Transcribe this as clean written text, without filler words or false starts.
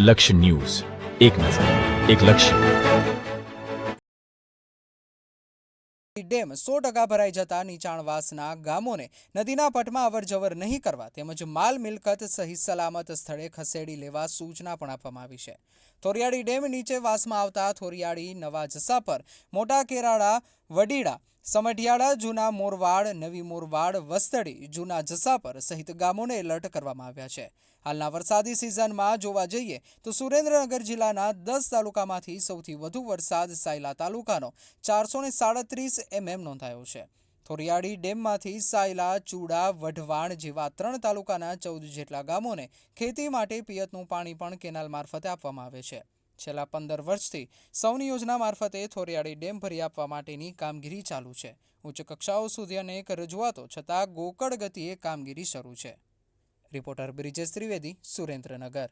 લક્ષ્ય ન્યૂઝ, એક નજર, એક લક્ષ્ય। ડેમ 100% ભરાઈ જતા નીચાણવાસના ગામોને નદીના પટમાં અવરજવર નહીં કરવા તેમજ માલ મિલકત સહિત સલામત સ્થળે ખસેડી લેવા સૂચના પણ આપવામાં આવી છે। થોરિયાડી ડેમ નીચે વાસમાં આવતા થોરિયાડી, નવા જસાપર, મોટા કેરાળા, વડીડા, સમઢિયાળા, જૂના મોરવાડ, નવી મોરવાડ, વસ્તડી, જૂના જસાપર સહિત ગામોને એલર્ટ કરવામાં આવ્યા છે। હાલના વરસાદી સિઝનમાં જોવા જઈએ તો સુરેન્દ્રનગર જિલ્લાના 10 તાલુકામાંથી સૌથી વધુ વરસાદ સાયલા તાલુકાનો 437 mm નોંધાયો છે। થોરિયાડી ડેમમાંથી સાયલા, ચૂડા, વઢવાણ જેવા 3 તાલુકાના 14 જેટલા ગામોને ખેતી માટે પિયતનું પાણી પણ કેનાલ મારફતે આપવામાં આવે છે। છેલ્લા 15 વર્ષથી સૌની યોજના મારફતે થોરિયાડી ડેમ ભરી આપવા માટેની કામગીરી ચાલુ છે। ઉચ્ચ કક્ષાઓ સુધી અનેક રજૂઆતો છતાં ગોકળ ગતિએ કામગીરી શરૂ છે। રિપોર્ટર બ્રિજેશ ત્રિવેદી, સુરેન્દ્રનગર।